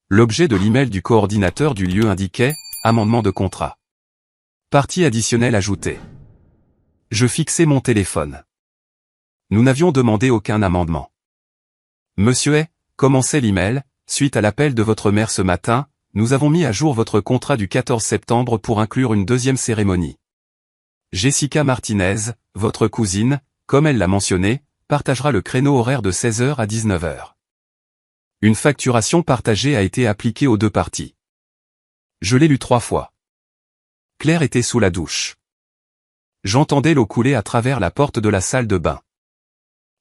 L'objet de l'email du coordinateur du lieu indiquait « Amendement de contrat ». Partie additionnelle ajoutée. Je fixais mon téléphone. Nous n'avions demandé aucun amendement. Monsieur est, commençait l'email, suite à l'appel de votre mère ce matin, nous avons mis à jour votre contrat du 14 septembre pour inclure une deuxième cérémonie. Jessica Martinez, votre cousine, comme elle l'a mentionné, partagera le créneau horaire de 16h à 19h. Une facturation partagée a été appliquée aux deux parties. Je l'ai lu 3 fois. Claire était sous la douche. J'entendais l'eau couler à travers la porte de la salle de bain.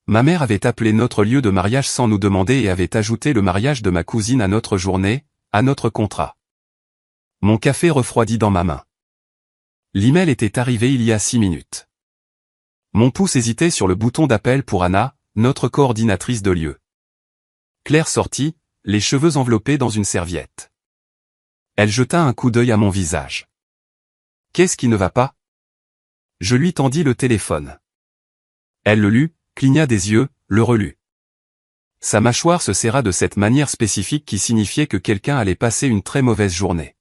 Ma mère avait appelé notre lieu de mariage sans nous demander et avait ajouté le mariage de ma cousine à notre journée, à notre contrat. Mon café refroidit dans ma main. L'email était arrivé il y a 6 minutes. Mon pouce hésitait sur le bouton d'appel pour Anna, notre coordinatrice de lieu. Claire sortit, les cheveux enveloppés dans une serviette. Elle jeta un coup d'œil à mon visage. Qu'est-ce qui ne va pas? Je lui tendis le téléphone. Elle le lut, cligna des yeux, le relut. Sa mâchoire se serra de cette manière spécifique qui signifiait que quelqu'un allait passer une très mauvaise journée.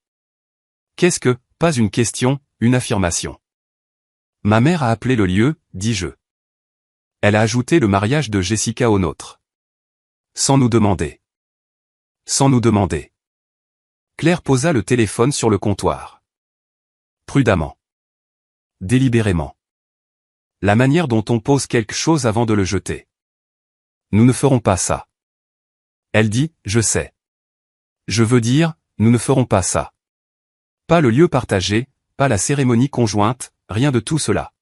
Qu'est-ce que, pas une question, une affirmation. Ma mère a appelé le lieu, dis-je. Elle a ajouté le mariage de Jessica au nôtre. Sans nous demander. Sans nous demander. Claire posa le téléphone sur le comptoir. Prudemment. Délibérément. La manière dont on pose quelque chose avant de le jeter. Nous ne ferons pas ça. Elle dit, je sais. Je veux dire, nous ne ferons pas ça. Pas le lieu partagé, pas la cérémonie conjointe, rien de tout cela.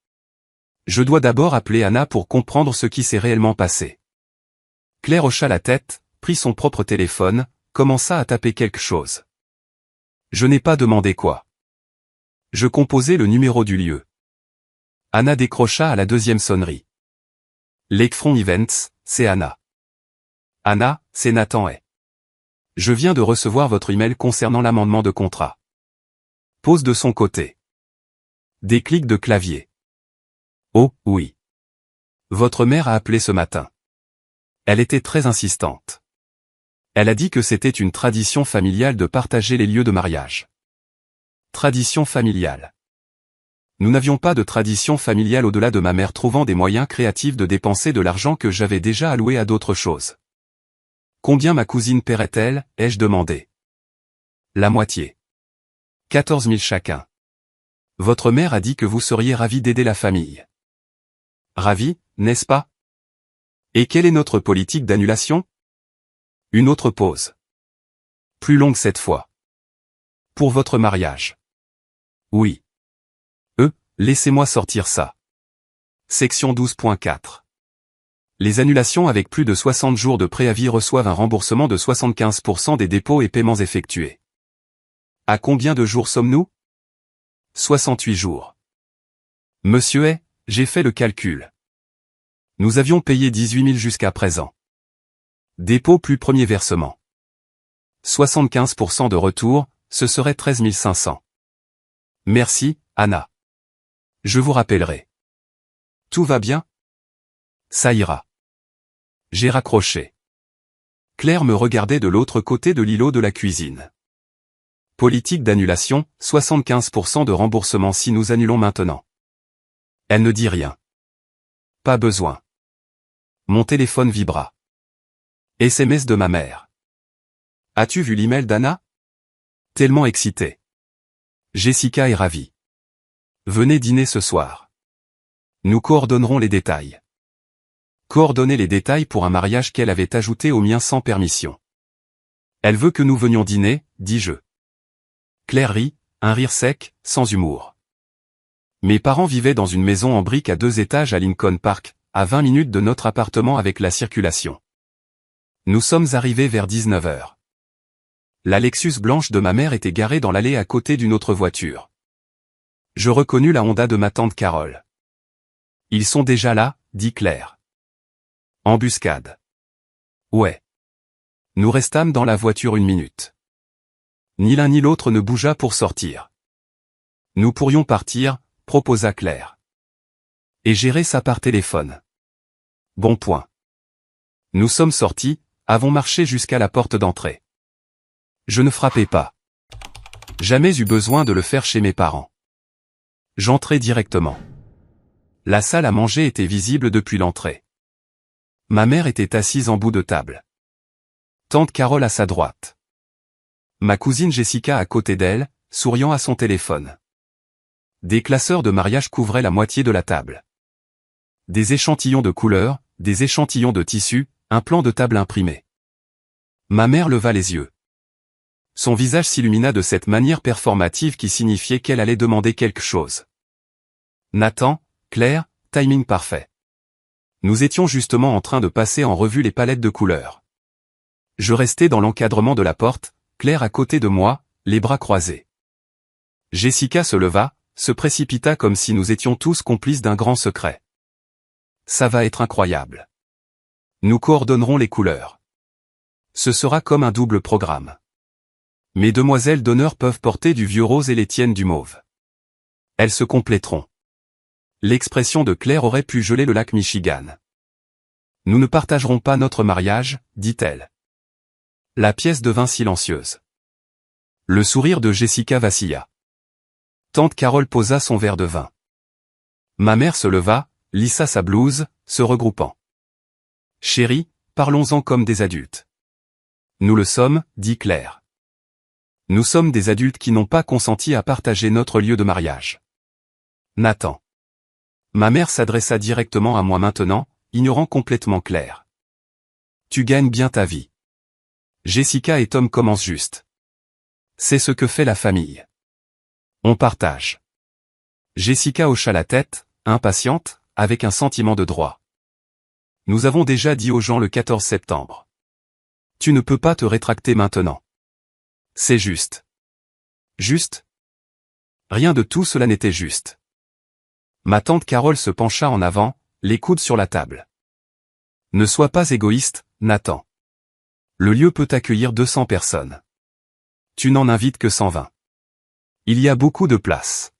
Je dois d'abord appeler Anna pour comprendre ce qui s'est réellement passé. Claire hocha la tête, prit son propre téléphone, commença à taper quelque chose. Je n'ai pas demandé quoi. Je composais le numéro du lieu. Anna décrocha à la deuxième sonnerie. Lakefront Events, c'est Anna. Anna, c'est Nathan Hay. Je viens de recevoir votre email concernant l'amendement de contrat. Pause de son côté. Des clics de clavier. Oh, oui. Votre mère a appelé ce matin. Elle était très insistante. Elle a dit que c'était une tradition familiale de partager les lieux de mariage. Tradition familiale. Nous n'avions pas de tradition familiale au-delà de ma mère trouvant des moyens créatifs de dépenser de l'argent que j'avais déjà alloué à d'autres choses. Combien ma cousine paierait-elle, ai-je demandé. La moitié. 14 000 chacun. Votre mère a dit que vous seriez ravis d'aider la famille. Ravis, n'est-ce pas? Et quelle est notre politique d'annulation? Une autre pause. Plus longue cette fois. Pour votre mariage. Oui. Laissez-moi sortir ça. Section 12.4. Les annulations avec plus de 60 jours de préavis reçoivent un remboursement de 75% des dépôts et paiements effectués. À combien de jours sommes-nous? 68 jours. Monsieur Hay, j'ai fait le calcul. Nous avions payé 18 000 jusqu'à présent. Dépôt plus premier versement. 75% de retour, ce serait 13 500. Merci, Anna. Je vous rappellerai. Tout va bien? Ça ira. J'ai raccroché. Claire me regardait de l'autre côté de l'îlot de la cuisine. Politique d'annulation, 75% de remboursement si nous annulons maintenant. Elle ne dit rien. Pas besoin. Mon téléphone vibra. SMS de ma mère. As-tu vu l'email d'Anna? Tellement excitée. Jessica est ravie. Venez dîner ce soir. Nous coordonnerons les détails. Coordonner les détails pour un mariage qu'elle avait ajouté au mien sans permission. Elle veut que nous venions dîner, dis-je. Claire rit, un rire sec, sans humour. Mes parents vivaient dans une maison en briques à 2 étages à Lincoln Park, à 20 minutes de notre appartement avec la circulation. Nous sommes arrivés vers 19h. La Lexus blanche de ma mère était garée dans l'allée à côté d'une autre voiture. Je reconnus la Honda de ma tante Carole. Ils sont déjà là, dit Claire. Embuscade. Ouais. Nous restâmes dans la voiture 1 minute. Ni l'un ni l'autre ne bougea pour sortir. Nous pourrions partir, proposa Claire. Et gérer ça par téléphone. Bon point. Nous sommes sortis, avons marché jusqu'à la porte d'entrée. Je ne frappais pas. Jamais eu besoin de le faire chez mes parents. J'entrais directement. La salle à manger était visible depuis l'entrée. Ma mère était assise en bout de table. Tante Carole à sa droite. Ma cousine Jessica à côté d'elle, souriant à son téléphone. Des classeurs de mariage couvraient la moitié de la table. Des échantillons de couleurs, des échantillons de tissus, un plan de table imprimé. Ma mère leva les yeux. Son visage s'illumina de cette manière performative qui signifiait qu'elle allait demander quelque chose. Nathan, Claire, timing parfait. Nous étions justement en train de passer en revue les palettes de couleurs. Je restais dans l'encadrement de la porte, Claire à côté de moi, les bras croisés. Jessica se leva, se précipita comme si nous étions tous complices d'un grand secret. Ça va être incroyable. Nous coordonnerons les couleurs. Ce sera comme un double programme. Mes demoiselles d'honneur peuvent porter du vieux rose et les tiennes du mauve. Elles se compléteront. L'expression de Claire aurait pu geler le lac Michigan. Nous ne partagerons pas notre mariage, dit-elle. La pièce devint silencieuse. Le sourire de Jessica vacilla. Tante Carole posa son verre de vin. Ma mère se leva, lissa sa blouse, se regroupant. Chérie, parlons-en comme des adultes. Nous le sommes, dit Claire. Nous sommes des adultes qui n'ont pas consenti à partager notre lieu de mariage. Nathan. Ma mère s'adressa directement à moi maintenant, ignorant complètement Claire. Tu gagnes bien ta vie. Jessica et Tom commencent juste. C'est ce que fait la famille. On partage. Jessica hocha la tête, impatiente, avec un sentiment de droit. Nous avons déjà dit aux gens le 14 septembre. Tu ne peux pas te rétracter maintenant. C'est juste. Juste? Rien de tout cela n'était juste. Ma tante Carole se pencha en avant, les coudes sur la table. Ne sois pas égoïste, Nathan. Le lieu peut accueillir 200 personnes. Tu n'en invites que 120. Il y a beaucoup de place.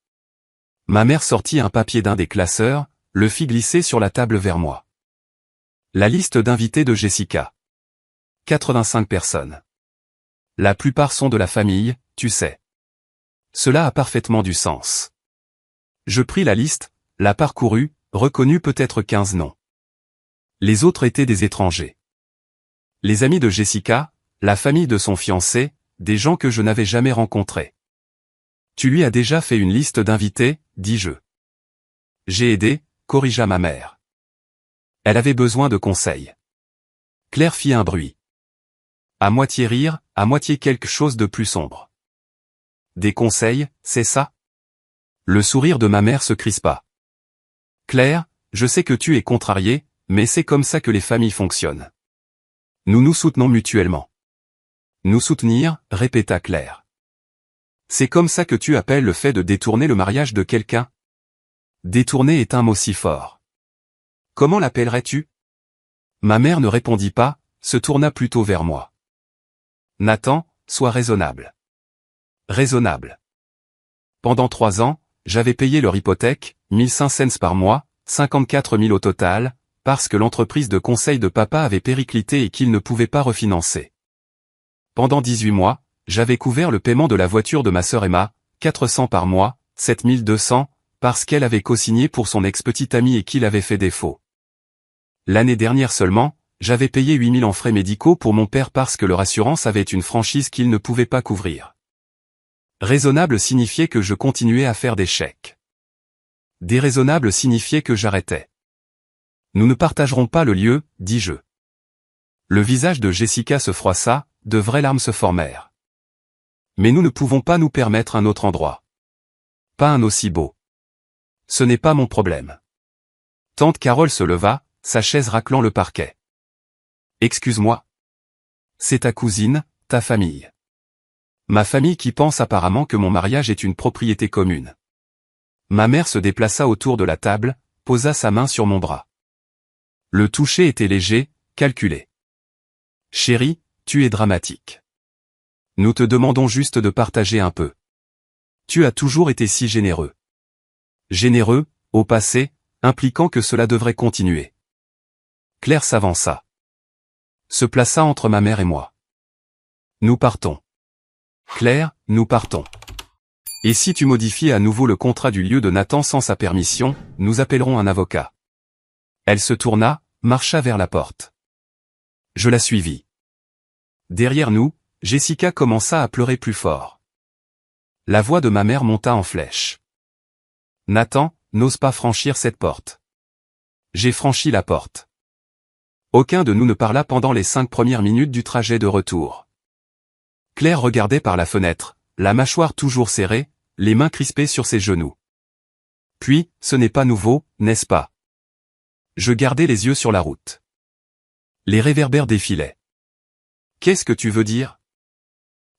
Ma mère sortit un papier d'un des classeurs, le fit glisser sur la table vers moi. La liste d'invités de Jessica. 85 personnes. La plupart sont de la famille, tu sais. Cela a parfaitement du sens. Je pris la liste, la parcourus, reconnus peut-être 15 noms. Les autres étaient des étrangers. Les amis de Jessica, la famille de son fiancé, des gens que je n'avais jamais rencontrés. Tu lui as déjà fait une liste d'invités, dis-je. J'ai aidé, corrigea ma mère. Elle avait besoin de conseils. Claire fit un bruit. À moitié rire, à moitié quelque chose de plus sombre. Des conseils, c'est ça? Le sourire de ma mère se crispa. Claire, je sais que tu es contrariée, mais c'est comme ça que les familles fonctionnent. Nous nous soutenons mutuellement. Nous soutenir, répéta Claire. C'est comme ça que tu appelles le fait de détourner le mariage de quelqu'un? Détourner est un mot si fort. Comment l'appellerais-tu? Ma mère ne répondit pas, se tourna plutôt vers moi. Nathan, sois raisonnable. Raisonnable. Pendant 3 ans, j'avais payé leur hypothèque, 1500 cents par mois, 54 000 au total, parce que l'entreprise de conseil de papa avait périclité et qu'il ne pouvait pas refinancer. Pendant 18 mois, j'avais couvert le paiement de la voiture de ma sœur Emma, 400 par mois, 7200, parce qu'elle avait co-signé pour son ex-petite amie et qu'il avait fait défaut. L'année dernière seulement, j'avais payé 8000 en frais médicaux pour mon père parce que leur assurance avait une franchise qu'il ne pouvait pas couvrir. Raisonnable signifiait que je continuais à faire des chèques. Déraisonnable signifiait que j'arrêtais. Nous ne partagerons pas le lieu, dis-je. Le visage de Jessica se froissa, de vraies larmes se formèrent. Mais nous ne pouvons pas nous permettre un autre endroit. Pas un aussi beau. Ce n'est pas mon problème. Tante Carole se leva, sa chaise raclant le parquet. Excuse-moi. C'est ta cousine, ta famille. Ma famille qui pense apparemment que mon mariage est une propriété commune. Ma mère se déplaça autour de la table, posa sa main sur mon bras. Le toucher était léger, calculé. Chérie, tu es dramatique. Nous te demandons juste de partager un peu. Tu as toujours été si généreux. Généreux, au passé, impliquant que cela devrait continuer. Claire s'avança. Se plaça entre ma mère et moi. Nous partons. Claire, nous partons. Et si tu modifies à nouveau le contrat du lieu de Nathan sans sa permission, nous appellerons un avocat. Elle se tourna, marcha vers la porte. Je la suivis. Derrière nous, Jessica commença à pleurer plus fort. La voix de ma mère monta en flèche. Nathan, n'ose pas franchir cette porte. J'ai franchi la porte. Aucun de nous ne parla pendant les 5 premières minutes du trajet de retour. Claire regardait par la fenêtre, la mâchoire toujours serrée, les mains crispées sur ses genoux. Puis, ce n'est pas nouveau, n'est-ce pas? Je gardais les yeux sur la route. Les réverbères défilaient. Qu'est-ce que tu veux dire?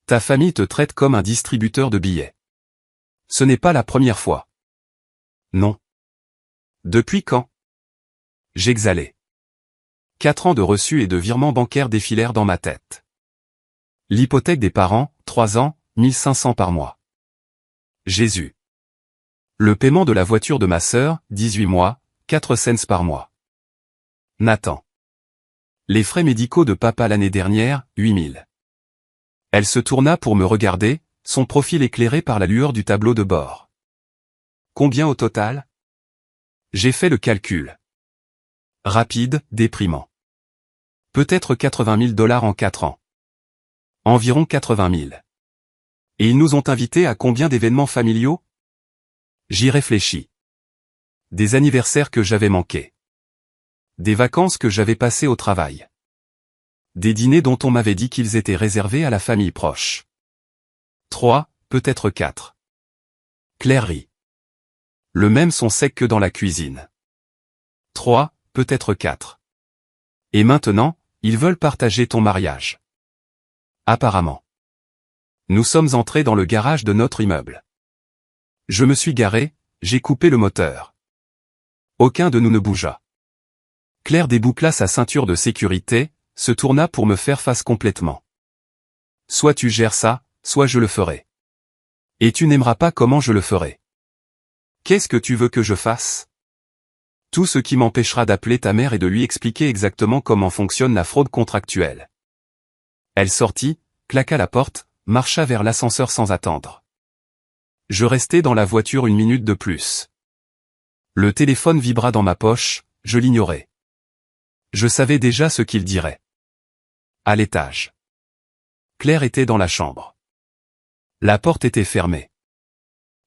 Ta famille te traite comme un distributeur de billets. Ce n'est pas la première fois. Non. Depuis quand? J'exhalais. 4 ans de reçus et de virements bancaires défilèrent dans ma tête. L'hypothèque des parents, 3 ans, 1500 par mois. Jésus. Le paiement de la voiture de ma sœur, 18 mois, 4 cents par mois. Nathan. Les frais médicaux de papa l'année dernière, 8000. Elle se tourna pour me regarder, son profil éclairé par la lueur du tableau de bord. Combien au total? J'ai fait le calcul. Rapide, déprimant. Peut-être 80 000 $ en 4 ans. Environ 80 000. Et ils nous ont invités à combien d'événements familiaux? J'y réfléchis. Des anniversaires que j'avais manqués. Des vacances que j'avais passées au travail. Des dîners dont on m'avait dit qu'ils étaient réservés à la famille proche. 3, peut-être 4. Claire rit. Le même son sec que dans la cuisine. 3, peut-être 4. Et maintenant, ils veulent partager ton mariage. Apparemment. Nous sommes entrés dans le garage de notre immeuble. Je me suis garé, j'ai coupé le moteur. Aucun de nous ne bougea. Claire déboucla sa ceinture de sécurité, se tourna pour me faire face complètement. Soit tu gères ça, soit je le ferai. Et tu n'aimeras pas comment je le ferai. Qu'est-ce que tu veux que je fasse? Tout ce qui m'empêchera d'appeler ta mère et de lui expliquer exactement comment fonctionne la fraude contractuelle. Elle sortit, claqua la porte, marcha vers l'ascenseur sans attendre. Je restai dans la voiture 1 minute de plus. Le téléphone vibra dans ma poche, je l'ignorais. Je savais déjà ce qu'il dirait. À l'étage. Claire était dans la chambre. La porte était fermée.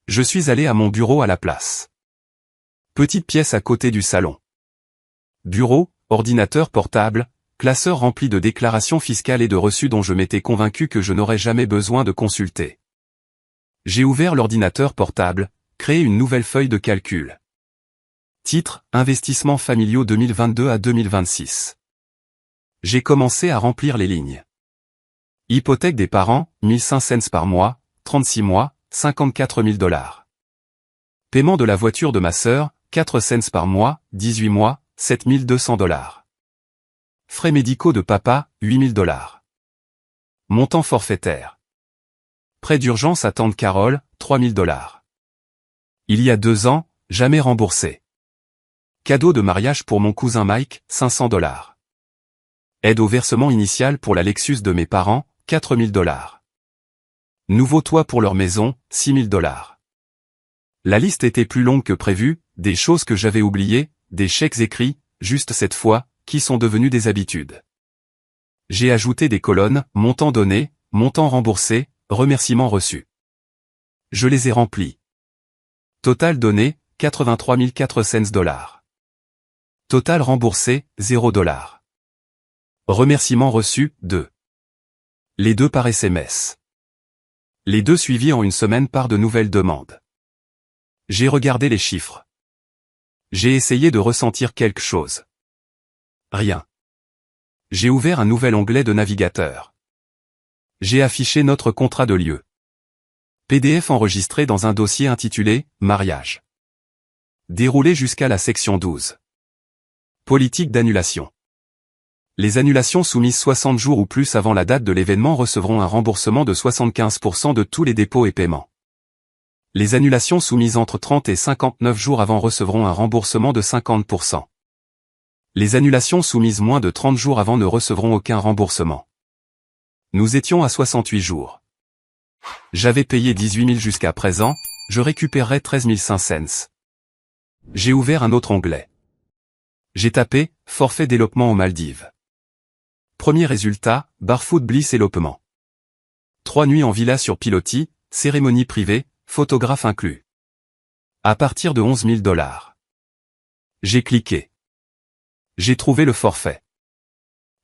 Je suis allé à mon bureau à la place. Petite pièce à côté du salon. Bureau, ordinateur portable, classeur rempli de déclarations fiscales et de reçus dont je m'étais convaincu que je n'aurais jamais besoin de consulter. J'ai ouvert l'ordinateur portable, créé une nouvelle feuille de calcul. Titre, Investissements familiaux 2022 à 2026. J'ai commencé à remplir les lignes. Hypothèque des parents, 1500 par mois, 36 mois, 54 000 $. Paiement de la voiture de ma sœur, 4 cents par mois, 18 mois, 7 200 $. Frais médicaux de papa, 8 000 $. Montant forfaitaire. Prêt d'urgence à tante Carole, 3 000 $. Il y a 2 ans, jamais remboursé. Cadeau de mariage pour mon cousin Mike, 500 $. Aide au versement initial pour la Lexus de mes parents, 4 000 $. Nouveau toit pour leur maison, 6 000 $. La liste était plus longue que prévu, des choses que j'avais oubliées, des chèques écrits, juste cette fois, qui sont devenus des habitudes. J'ai ajouté des colonnes, montant donné, montant remboursé, remerciements reçus. Je les ai remplis. Total donné, 83 400 $. Total remboursé, 0 $. Remerciements reçus, 2. Les 2 par SMS. Les 2 suivis en 1 semaine par de nouvelles demandes. J'ai regardé les chiffres. J'ai essayé de ressentir quelque chose. Rien. J'ai ouvert un nouvel onglet de navigateur. J'ai affiché notre contrat de lieu. PDF enregistré dans un dossier intitulé « Mariage ». Déroulé jusqu'à la section 12. Politique d'annulation. Les annulations soumises 60 jours ou plus avant la date de l'événement recevront un remboursement de 75% de tous les dépôts et paiements. Les annulations soumises entre 30 et 59 jours avant recevront un remboursement de 50%. Les annulations soumises moins de 30 jours avant ne recevront aucun remboursement. Nous étions à 68 jours. J'avais payé 18 000 jusqu'à présent, je récupérerai 13 500. J'ai ouvert un autre onglet. J'ai tapé « Forfait d'élopement aux Maldives ». Premier résultat, Barfoot Bliss élopement. 3 nuits en villa sur pilotis, cérémonie privée, photographe inclus. À partir de 11 000 $. J'ai cliqué. J'ai trouvé le forfait.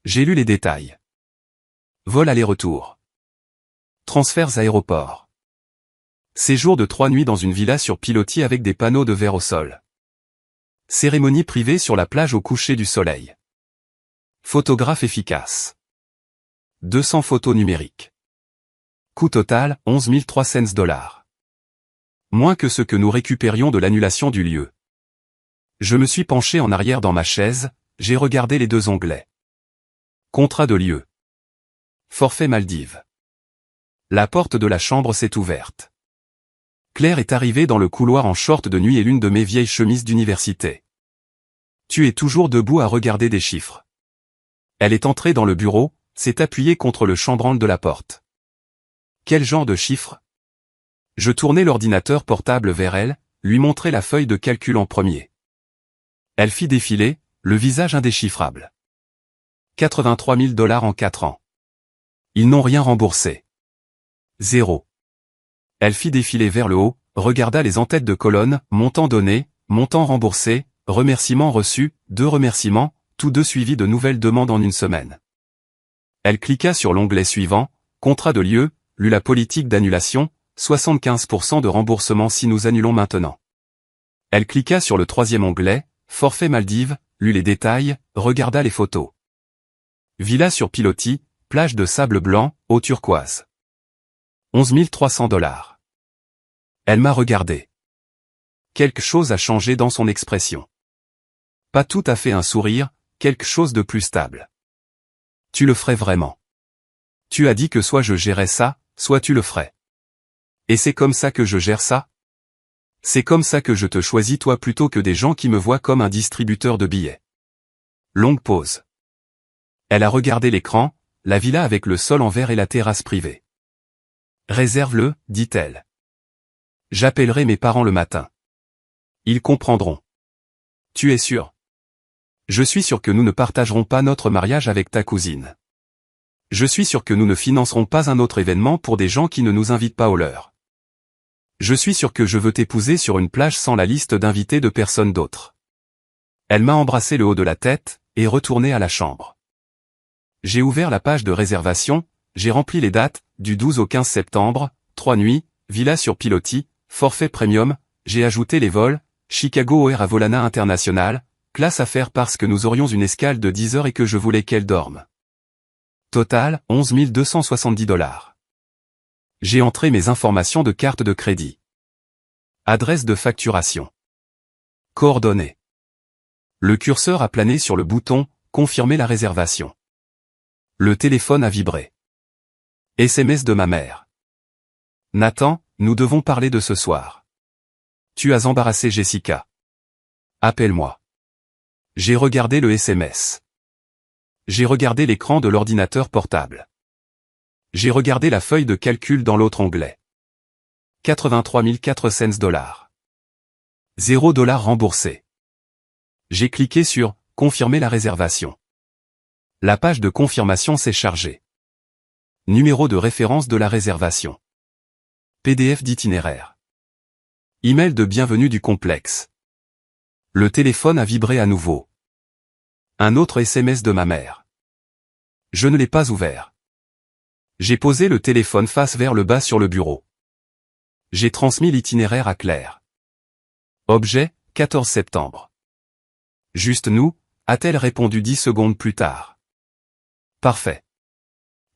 J'ai lu les détails. Vol aller-retour. Transferts aéroport. Séjour de 3 nuits dans une villa sur pilotis avec des panneaux de verre au sol. Cérémonie privée sur la plage au coucher du soleil. Photographe efficace. 200 photos numériques. Coût total, 11 300 $. Moins que ce que nous récupérions de l'annulation du lieu. Je me suis penché en arrière dans ma chaise, j'ai regardé les 2 onglets. Contrat de lieu. Forfait Maldives. La porte de la chambre s'est ouverte. Claire est arrivée dans le couloir en short de nuit et l'une de mes vieilles chemises d'université. Tu es toujours debout à regarder des chiffres. Elle est entrée dans le bureau, s'est appuyée contre le chambranle de la porte. Quel genre de chiffres? Je tournai l'ordinateur portable vers elle, lui montrai la feuille de calcul en premier. Elle fit défiler, le visage indéchiffrable. 83 000 $ en 4 ans. Ils n'ont rien remboursé. 0. Elle fit défiler vers le haut, regarda les en-têtes de colonne, montant donné, montant remboursé, remerciements reçus, 2 remerciements, tous 2 suivis de nouvelles demandes en une semaine. Elle cliqua sur l'onglet suivant, contrat de lieu, lut la politique d'annulation, 75% de remboursement si nous annulons maintenant. Elle cliqua sur le 3e onglet, forfait Maldives, lut les détails, regarda les photos. Villa sur pilotis, plage de sable blanc, eau turquoise. 11 300 $. Elle m'a regardé. Quelque chose a changé dans son expression. Pas tout à fait un sourire, quelque chose de plus stable. Tu le ferais vraiment. Tu as dit que soit je gérais ça, soit tu le ferais. Et c'est comme ça que je gère ça? C'est comme ça que je te choisis toi plutôt que des gens qui me voient comme un distributeur de billets. Longue pause. Elle a regardé l'écran, la villa avec le sol en verre et la terrasse privée. Réserve-le, dit-elle. J'appellerai mes parents le matin. Ils comprendront. Tu es sûr? Je suis sûr que nous ne partagerons pas notre mariage avec ta cousine. Je suis sûr que nous ne financerons pas un autre événement pour des gens qui ne nous invitent pas au leur. Je suis sûr que je veux t'épouser sur une plage sans la liste d'invités de personne d'autre. Elle m'a embrassé le haut de la tête, et retourné à la chambre. J'ai ouvert la page de réservation, j'ai rempli les dates, du 12 au 15 septembre, 3 nuits, villa sur pilotis, forfait premium, j'ai ajouté les vols, Chicago O'Hare à Volana International, classe à faire parce que nous aurions une escale de 10 heures et que je voulais qu'elle dorme. Total, 11 270 $. J'ai entré mes informations de carte de crédit. Adresse de facturation. Coordonnées. Le curseur a plané sur le bouton « Confirmer la réservation ». Le téléphone a vibré. SMS de ma mère. Nathan, nous devons parler de ce soir. Tu as embarrassé Jessica. Appelle-moi. J'ai regardé le SMS. J'ai regardé l'écran de l'ordinateur portable. J'ai regardé la feuille de calcul dans l'autre onglet. 83 400 $. 0 $ remboursé. J'ai cliqué sur « Confirmer la réservation ». La page de confirmation s'est chargée. Numéro de référence de la réservation. PDF d'itinéraire. Email de bienvenue du complexe. Le téléphone a vibré à nouveau. Un autre SMS de ma mère. Je ne l'ai pas ouvert. J'ai posé le téléphone face vers le bas sur le bureau. J'ai transmis l'itinéraire à Claire. Objet, 14 septembre. Juste nous, a-t-elle répondu 10 secondes plus tard. Parfait.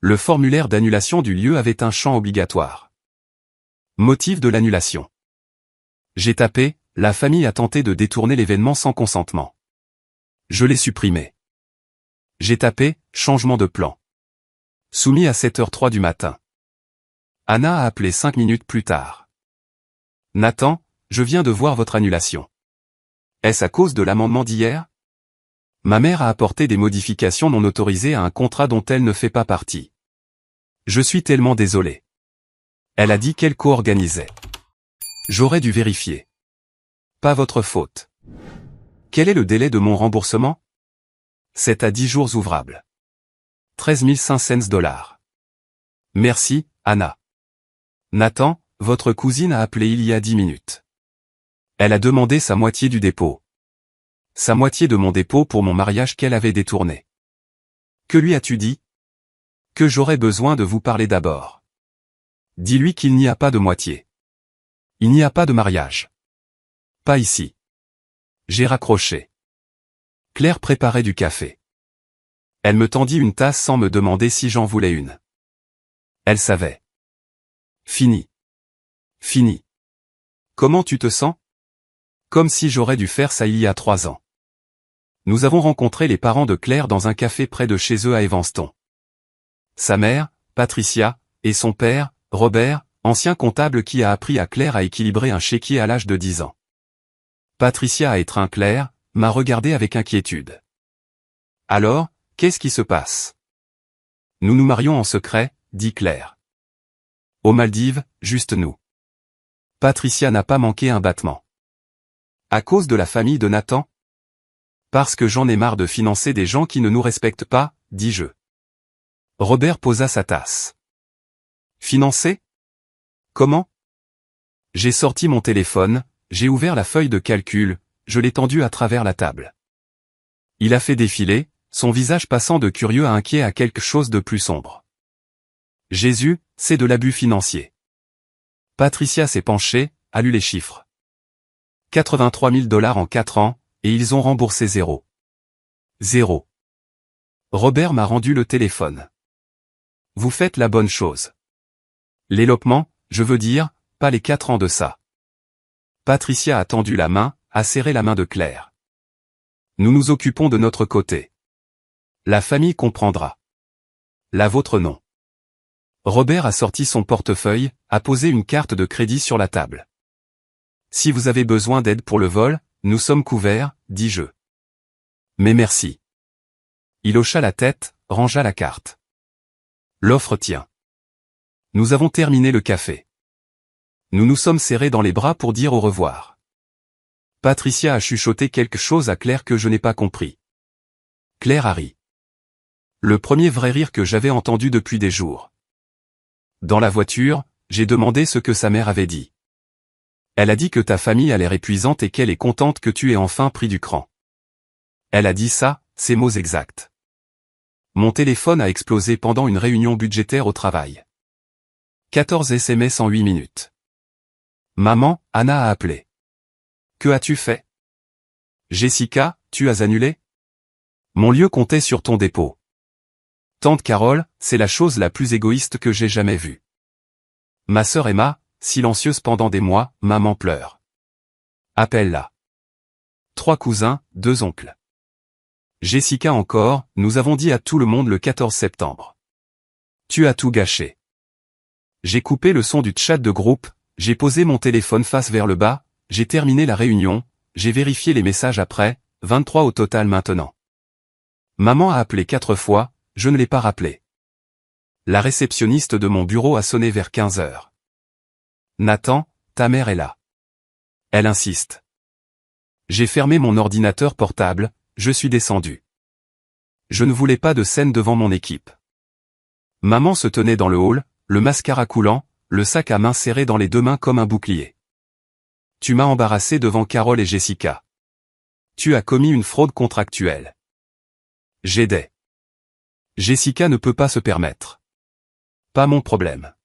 Le formulaire d'annulation du lieu avait un champ obligatoire. Motif de l'annulation. J'ai tapé, la famille a tenté de détourner l'événement sans consentement. Je l'ai supprimé. J'ai tapé, changement de plan. Soumis à 7h03 du matin. Anna a appelé 5 minutes plus tard. Nathan, je viens de voir votre annulation. Est-ce à cause de l'amendement d'hier? Ma mère a apporté des modifications non autorisées à un contrat dont elle ne fait pas partie. Je suis tellement désolé. Elle a dit qu'elle co-organisait. J'aurais dû vérifier. Pas votre faute. Quel est le délai de mon remboursement? 7 à 10 jours ouvrables. 13 500 $. Merci, Anna. Nathan, votre cousine a appelé il y a 10 minutes. Elle a demandé sa moitié du dépôt. Sa moitié de mon dépôt pour mon mariage qu'elle avait détourné. Que lui as-tu dit? Que j'aurais besoin de vous parler d'abord. Dis-lui qu'il n'y a pas de moitié. Il n'y a pas de mariage. Pas ici. J'ai raccroché. Claire préparait du café. Elle me tendit une tasse sans me demander si j'en voulais une. Elle savait. Fini. Fini. Comment tu te sens? Comme si j'aurais dû faire ça il y a 3 ans. Nous avons rencontré les parents de Claire dans un café près de chez eux à Evanston. Sa mère, Patricia, et son père, Robert, ancien comptable qui a appris à Claire à équilibrer un chéquier à l'âge de 10 ans. Patricia a étreint Claire, m'a regardé avec inquiétude. Alors, qu'est-ce qui se passe? Nous nous marions en secret, dit Claire. Aux Maldives, juste nous. Patricia n'a pas manqué un battement. À cause de la famille de Nathan? Parce que j'en ai marre de financer des gens qui ne nous respectent pas, dis-je. Robert posa sa tasse. Financer? Comment? J'ai sorti mon téléphone, j'ai ouvert la feuille de calcul, je l'ai tendue à travers la table. Il a fait défiler, son visage passant de curieux à inquiet à quelque chose de plus sombre. Jésus, c'est de l'abus financier. Patricia s'est penchée, a lu les chiffres. 83 000 $ en 4 ans, et ils ont remboursé 0. 0. Robert m'a rendu le téléphone. Vous faites la bonne chose. L'élopement, je veux dire, pas les 4 ans de ça. Patricia a tendu la main, a serré la main de Claire. Nous nous occupons de notre côté. La famille comprendra. La vôtre non. Robert a sorti son portefeuille, a posé une carte de crédit sur la table. Si vous avez besoin d'aide pour le vol, nous sommes couverts, dis-je. Mais merci. Il hocha la tête, rangea la carte. L'offre tient. Nous avons terminé le café. Nous nous sommes serrés dans les bras pour dire au revoir. Patricia a chuchoté quelque chose à Claire que je n'ai pas compris. Claire a ri. Le premier vrai rire que j'avais entendu depuis des jours. Dans la voiture, j'ai demandé ce que sa mère avait dit. Elle a dit que ta famille a l'air épuisante et qu'elle est contente que tu aies enfin pris du cran. Elle a dit ça, ces mots exacts. Mon téléphone a explosé pendant une réunion budgétaire au travail. 14 SMS en 8 minutes. Maman, Anna a appelé. Que as-tu fait? Jessica, tu as annulé? Mon lieu comptait sur ton dépôt. Tante Carole, c'est la chose la plus égoïste que j'ai jamais vue. Ma sœur Emma, silencieuse pendant des mois, maman pleure. Appelle-la. 3 cousins, 2 oncles. Jessica encore, nous avons dit à tout le monde le 14 septembre. Tu as tout gâché. J'ai coupé le son du chat de groupe, j'ai posé mon téléphone face vers le bas, j'ai terminé la réunion, j'ai vérifié les messages après, 23 au total maintenant. Maman a appelé 4 fois, je ne l'ai pas rappelé. La réceptionniste de mon bureau a sonné vers 15 heures. Nathan, ta mère est là. Elle insiste. J'ai fermé mon ordinateur portable, je suis descendu. Je ne voulais pas de scène devant mon équipe. Maman se tenait dans le hall, le mascara coulant, le sac à main serré dans les 2 mains comme un bouclier. Tu m'as embarrassé devant Carole et Jessica. Tu as commis une fraude contractuelle. J'aidais. Jessica ne peut pas se permettre. Pas mon problème.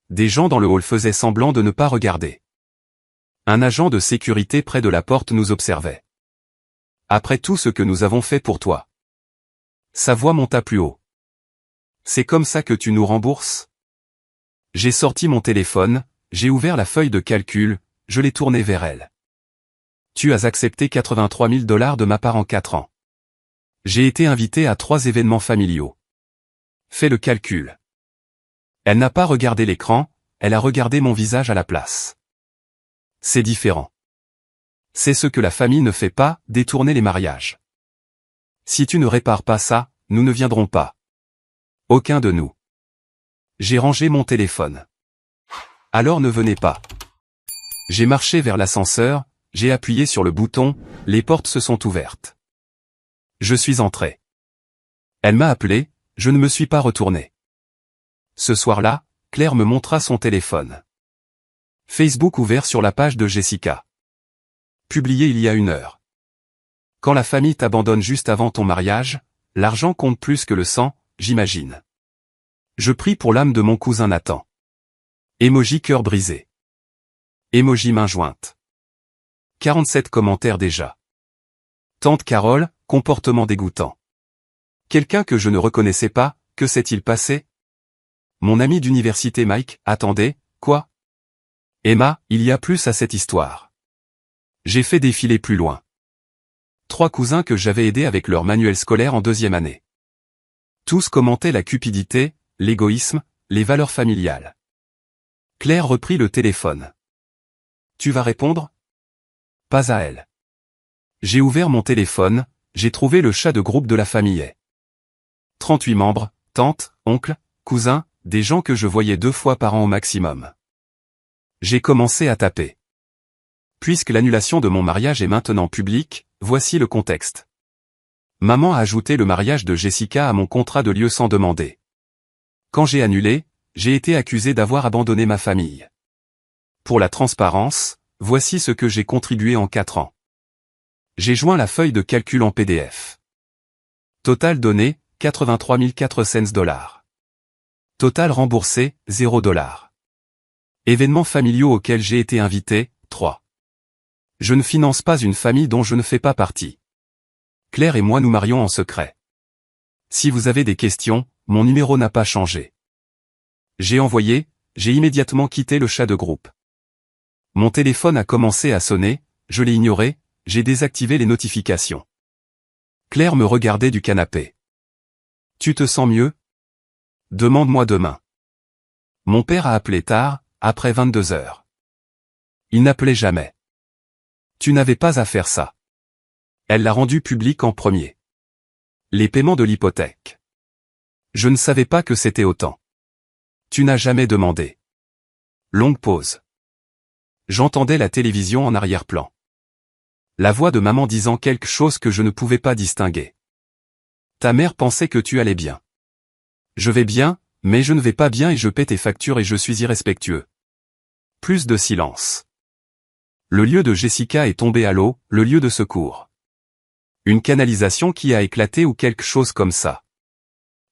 Des gens dans le hall faisaient semblant de ne pas regarder. Un agent de sécurité près de la porte nous observait. Après tout ce que nous avons fait pour toi. Sa voix monta plus haut. C'est comme ça que tu nous rembourses? J'ai sorti mon téléphone, j'ai ouvert la feuille de calcul, je l'ai tournée vers elle. Tu as accepté 83 000 $ de ma part en 4 ans. J'ai été invité à 3 événements familiaux. Fais le calcul. Elle n'a pas regardé l'écran, elle a regardé mon visage à la place. C'est différent. C'est ce que la famille ne fait pas, détourner les mariages. Si tu ne répares pas ça, nous ne viendrons pas. Aucun de nous. J'ai rangé mon téléphone. Alors ne venez pas. J'ai marché vers l'ascenseur, j'ai appuyé sur le bouton, les portes se sont ouvertes. Je suis entré. Elle m'a appelé, je ne me suis pas retourné. Ce soir-là, Claire me montra son téléphone. Facebook ouvert sur la page de Jessica. Publié il y a 1 heure. Quand la famille t'abandonne juste avant ton mariage, l'argent compte plus que le sang, j'imagine. Je prie pour l'âme de mon cousin Nathan. Emoji cœur brisé. Emoji main jointe. 47 commentaires déjà. Tante Carole, comportement dégoûtant. Quelqu'un que je ne reconnaissais pas, que s'est-il passé? Mon ami d'université Mike, attendez, quoi? Emma, il y a plus à cette histoire. J'ai fait défiler plus loin. 3 cousins que j'avais aidés avec leur manuel scolaire en 2e année. Tous commentaient la cupidité, l'égoïsme, les valeurs familiales. Claire reprit le téléphone. Tu vas répondre? Pas à elle. J'ai ouvert mon téléphone, j'ai trouvé le chat de groupe de la famille. 38 membres, tantes, oncles, cousins, des gens que je voyais 2 fois par an au maximum. J'ai commencé à taper. Puisque l'annulation de mon mariage est maintenant publique, voici le contexte. Maman a ajouté le mariage de Jessica à mon contrat de lieu sans demander. Quand j'ai annulé, j'ai été accusé d'avoir abandonné ma famille. Pour la transparence, voici ce que j'ai contribué en 4 ans. J'ai joint la feuille de calcul en PDF. Total donné, 83 400 $. Total remboursé, 0 $. Événements familiaux auxquels j'ai été invité, 3. Je ne finance pas une famille dont je ne fais pas partie. Claire et moi nous marions en secret. Si vous avez des questions, mon numéro n'a pas changé. J'ai immédiatement quitté le chat de groupe. Mon téléphone a commencé à sonner, je l'ai ignoré, j'ai désactivé les notifications. Claire me regardait du canapé. Tu te sens mieux? Demande-moi demain. Mon père a appelé tard, après 22 heures. Il n'appelait jamais. Tu n'avais pas à faire ça. Elle l'a rendu public en premier. Les paiements de l'hypothèque. Je ne savais pas que c'était autant. Tu n'as jamais demandé. Longue pause. J'entendais la télévision en arrière-plan. La voix de maman disant quelque chose que je ne pouvais pas distinguer. Ta mère pensait que tu allais bien. Je vais bien, mais je ne vais pas bien et je paie tes factures et je suis irrespectueux. Plus de silence. Le lieu de Jessica est tombé à l'eau, le lieu de secours. Une canalisation qui a éclaté ou quelque chose comme ça.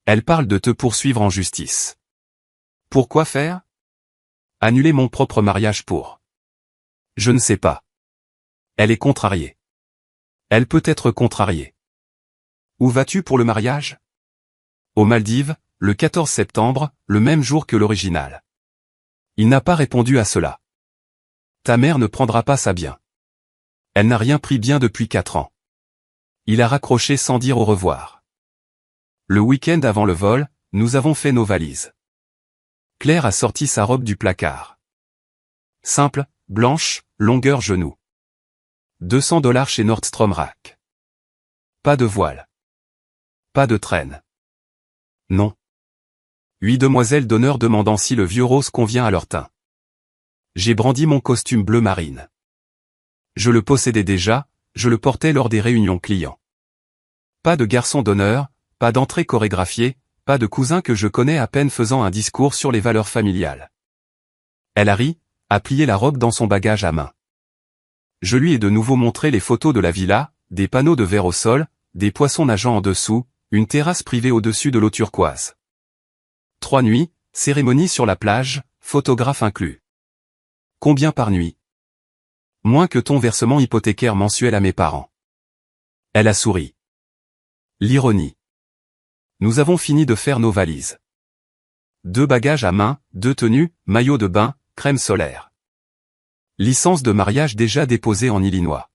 Elle parle de te poursuivre en justice. Pourquoi faire? Annuler mon propre mariage pour. Je ne sais pas. Elle est contrariée. Elle peut être contrariée. Où vas-tu pour le mariage? Aux Maldives, le 14 septembre, le même jour que l'original. Il n'a pas répondu à cela. Ta mère ne prendra pas ça bien. Elle n'a rien pris bien depuis 4 ans. Il a raccroché sans dire au revoir. Le week-end avant le vol, nous avons fait nos valises. Claire a sorti sa robe du placard. Simple, blanche, longueur genou. 200 $ chez Nordstrom Rack. Pas de voile. Pas de traîne. Non. 8 demoiselles d'honneur demandant si le vieux rose convient à leur teint. J'ai brandi mon costume bleu marine. Je le possédais déjà, je le portais lors des réunions clients. Pas de garçon d'honneur, pas d'entrée chorégraphiée, pas de cousin que je connais à peine faisant un discours sur les valeurs familiales. Elle a ri, a plié la robe dans son bagage à main. Je lui ai de nouveau montré les photos de la villa, des panneaux de verre au sol, des poissons nageant en dessous, une terrasse privée au-dessus de l'eau turquoise. 3 nuits, cérémonie sur la plage, photographe inclus. Combien par nuit? Moins que ton versement hypothécaire mensuel à mes parents. Elle a souri. L'ironie. Nous avons fini de faire nos valises. 2 bagages à main, 2 tenues, maillot de bain, crème solaire. Licence de mariage déjà déposée en Illinois.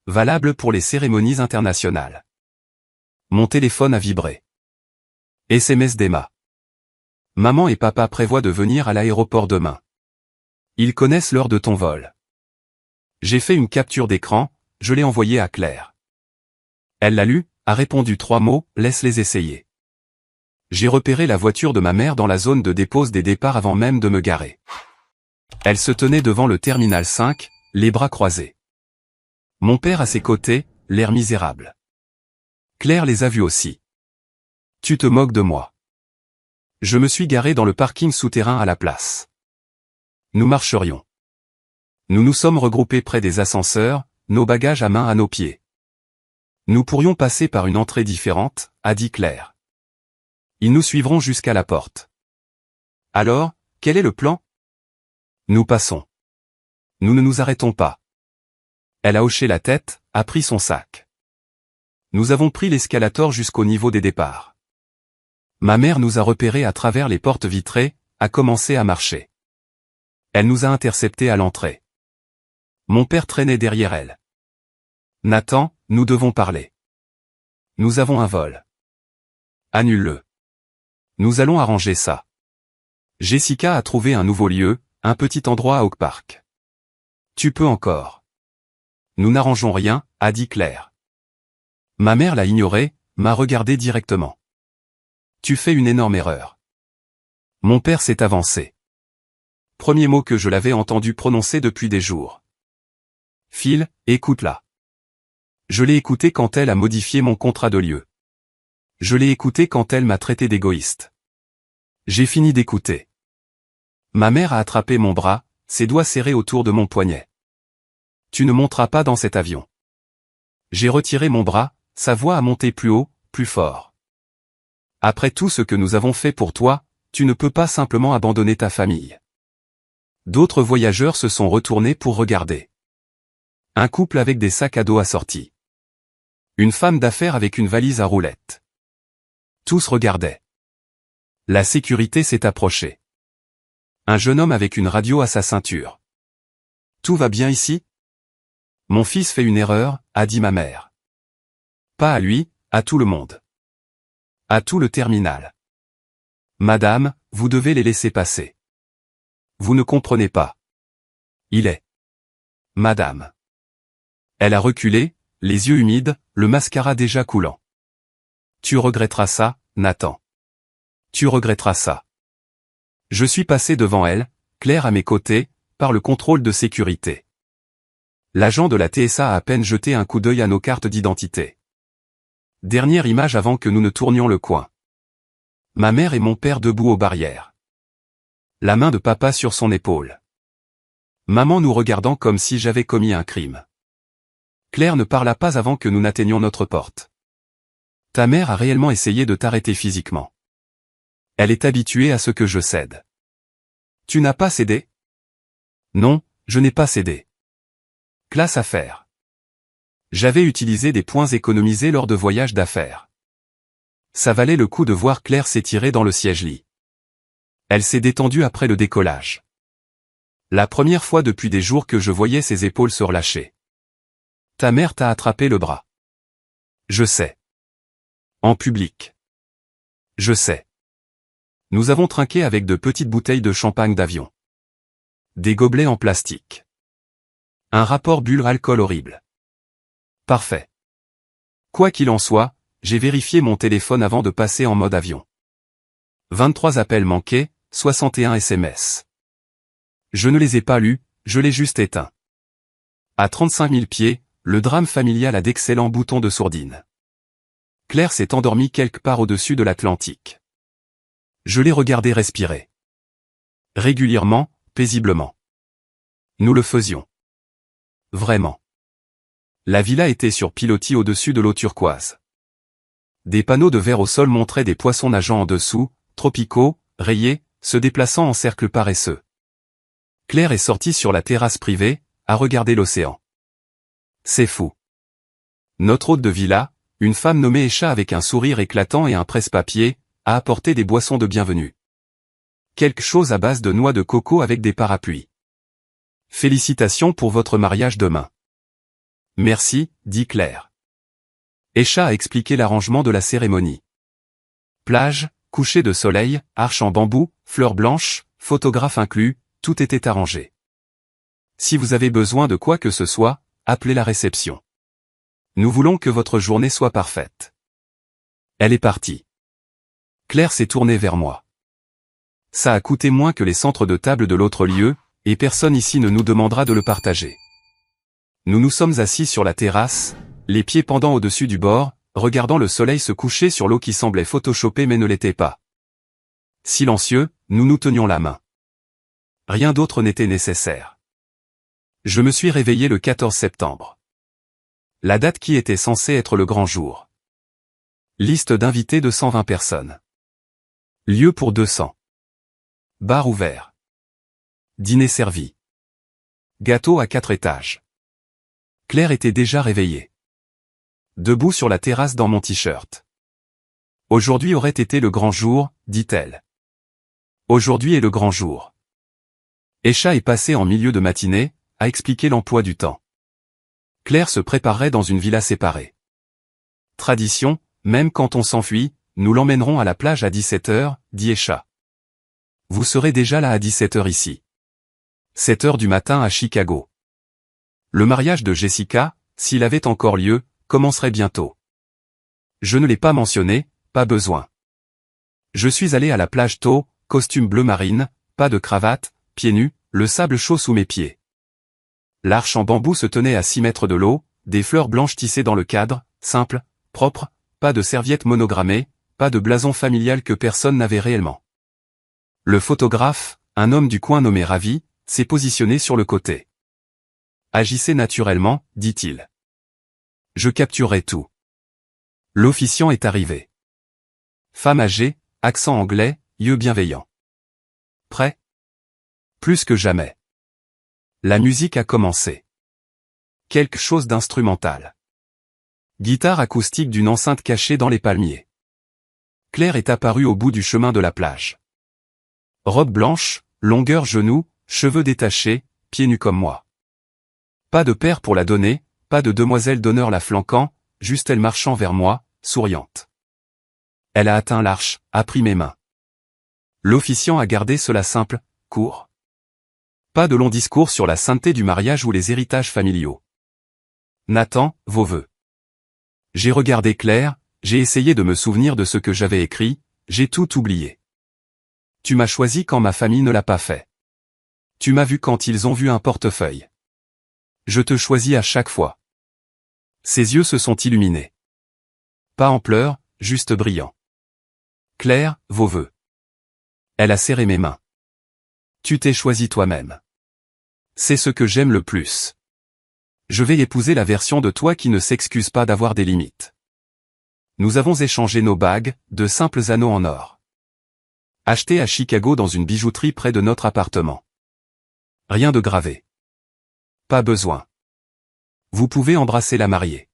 Valable pour les cérémonies internationales. Mon téléphone a vibré. SMS d'Emma. Maman et papa prévoient de venir à l'aéroport demain. Ils connaissent l'heure de ton vol. J'ai fait une capture d'écran, je l'ai envoyée à Claire. Elle l'a lu, a répondu 3 mots, laisse-les essayer. J'ai repéré la voiture de ma mère dans la zone de dépose des départs avant même de me garer. Elle se tenait devant le terminal 5, les bras croisés. Mon père à ses côtés, l'air misérable. Claire les a vus aussi. Tu te moques de moi. Je me suis garé dans le parking souterrain à la place. Nous marcherions. Nous nous sommes regroupés près des ascenseurs, nos bagages à main à nos pieds. Nous pourrions passer par une entrée différente, a dit Claire. Ils nous suivront jusqu'à la porte. Alors, quel est le plan? Nous passons. Nous ne nous arrêtons pas. Elle a hoché la tête, a pris son sac. Nous avons pris l'escalator jusqu'au niveau des départs. Ma mère nous a repérés à travers les portes vitrées, a commencé à marcher. Elle nous a interceptés à l'entrée. Mon père traînait derrière elle. Nathan, nous devons parler. Nous avons un vol. Annule-le. Nous allons arranger ça. Jessica a trouvé un nouveau lieu, un petit endroit à Oak Park. Tu peux encore. Nous n'arrangeons rien, a dit Claire. Ma mère l'a ignoré, m'a regardé directement. Tu fais une énorme erreur. Mon père s'est avancé. Premier mot que je l'avais entendu prononcer depuis des jours. Phil, écoute-la. Je l'ai écouté quand elle a modifié mon contrat de lieu. Je l'ai écouté quand elle m'a traité d'égoïste. J'ai fini d'écouter. Ma mère a attrapé mon bras, ses doigts serrés autour de mon poignet. Tu ne monteras pas dans cet avion. J'ai retiré mon bras, sa voix a monté plus haut, plus fort. Après tout ce que nous avons fait pour toi, tu ne peux pas simplement abandonner ta famille. D'autres voyageurs se sont retournés pour regarder. Un couple avec des sacs à dos assortis. Une femme d'affaires avec une valise à roulettes. Tous regardaient. La sécurité s'est approchée. Un jeune homme avec une radio à sa ceinture. Tout va bien ici? Mon fils fait une erreur, a dit ma mère. Pas à lui, à tout le monde. À tout le terminal. Madame, vous devez les laisser passer. Vous ne comprenez pas. Il est. Madame. Elle a reculé, les yeux humides, le mascara déjà coulant. Tu regretteras ça, Nathan. Tu regretteras ça. Je suis passé devant elle, Claire à mes côtés, par le contrôle de sécurité. L'agent de la TSA a à peine jeté un coup d'œil à nos cartes d'identité. Dernière image avant que nous ne tournions le coin. Ma mère et mon père debout aux barrières. La main de papa sur son épaule. Maman nous regardant comme si j'avais commis un crime. Claire ne parla pas avant que nous n'atteignions notre porte. Ta mère a réellement essayé de t'arrêter physiquement. Elle est habituée à ce que je cède. Tu n'as pas cédé? Non, je n'ai pas cédé. Classe affaires. J'avais utilisé des points économisés lors de voyages d'affaires. Ça valait le coup de voir Claire s'étirer dans le siège-lit. Elle s'est détendue après le décollage. La première fois depuis des jours que je voyais ses épaules se relâcher. Ta mère t'a attrapé le bras. Je sais. En public. Je sais. Nous avons trinqué avec de petites bouteilles de champagne d'avion. Des gobelets en plastique. Un rapport bulle alcool horrible. Parfait. Quoi qu'il en soit, j'ai vérifié mon téléphone avant de passer en mode avion. 23 appels manqués, 61 SMS. Je ne les ai pas lus, je les juste éteints. À 35 000 pieds, le drame familial a d'excellents boutons de sourdine. Claire s'est endormie quelque part au-dessus de l'Atlantique. Je l'ai regardé respirer. Régulièrement, paisiblement. Nous le faisions. Vraiment. La villa était sur pilotis au-dessus de l'eau turquoise. Des panneaux de verre au sol montraient des poissons nageant en dessous, tropicaux, rayés, se déplaçant en cercles paresseux. Claire est sortie sur la terrasse privée, à regarder l'océan. C'est fou. Notre hôte de villa, une femme nommée Esha avec un sourire éclatant et un presse-papier, a apporté des boissons de bienvenue. Quelque chose à base de noix de coco avec des parapluies. Félicitations pour votre mariage demain. Merci, dit Claire. Esha a expliqué l'arrangement de la cérémonie. Plage, coucher de soleil, arche en bambou, fleurs blanches, photographe inclus, tout était arrangé. Si vous avez besoin de quoi que ce soit, appelez la réception. Nous voulons que votre journée soit parfaite. Elle est partie. Claire s'est tournée vers moi. Ça a coûté moins que les centres de table de l'autre lieu, Et personne ici ne nous demandera de le partager. Nous nous sommes assis sur la terrasse, les pieds pendant au-dessus du bord, regardant le soleil se coucher sur l'eau qui semblait photoshopée mais ne l'était pas. Silencieux, nous nous tenions la main. Rien d'autre n'était nécessaire. Je me suis réveillé le 14 septembre. La date qui était censée être le grand jour. Liste d'invités de 120 personnes. Lieu pour 200. Bar ouvert. Dîner servi. Gâteau à 4 étages. Claire était déjà réveillée. Debout sur la terrasse dans mon t-shirt. Aujourd'hui aurait été le grand jour, dit-elle. Aujourd'hui est le grand jour. Esha est passé en milieu de matinée, à expliquer l'emploi du temps. Claire se préparait dans une villa séparée. Tradition, même quand on s'enfuit, nous l'emmènerons à la plage à 17h, dit Esha. Vous serez déjà là à 17h ici. 7h du matin à Chicago. Le mariage de Jessica, s'il avait encore lieu, commencerait bientôt. Je ne l'ai pas mentionné, pas besoin. Je suis allé à la plage tôt, costume bleu marine, pas de cravate, pieds nus, le sable chaud sous mes pieds. L'arche en bambou se tenait à 6 mètres de l'eau, des fleurs blanches tissées dans le cadre, simple, propre, pas de serviette monogrammée, pas de blason familial que personne n'avait réellement. Le photographe, un homme du coin nommé Ravi, s'est positionné sur le côté. Agissez naturellement, dit-il. Je capturerai tout. L'officiant est arrivé. Femme âgée, accent anglais, yeux bienveillants. Prêt? Plus que jamais. La musique a commencé. Quelque chose d'instrumental. Guitare acoustique d'une enceinte cachée dans les palmiers. Claire est apparue au bout du chemin de la plage. Robe blanche, longueur genou, cheveux détachés, pieds nus comme moi. Pas de père pour la donner, pas de demoiselle d'honneur la flanquant, juste elle marchant vers moi, souriante. Elle a atteint l'arche, a pris mes mains. L'officiant a gardé cela simple, court. Pas de long discours sur la sainteté du mariage ou les héritages familiaux. Nathan, vos vœux. J'ai regardé Claire, j'ai essayé de me souvenir de ce que j'avais écrit, j'ai tout oublié. Tu m'as choisi quand ma famille ne l'a pas fait. Tu m'as vu quand ils ont vu un portefeuille. Je te choisis à chaque fois. Ses yeux se sont illuminés. Pas en pleurs, juste brillants. Claire, vos vœux. Elle a serré mes mains. Tu t'es choisi toi-même. C'est ce que j'aime le plus. Je vais épouser la version de toi qui ne s'excuse pas d'avoir des limites. Nous avons échangé nos bagues, de simples anneaux en or. Achetés à Chicago dans une bijouterie près de notre appartement. Rien de gravé. Pas besoin. Vous pouvez embrasser la mariée.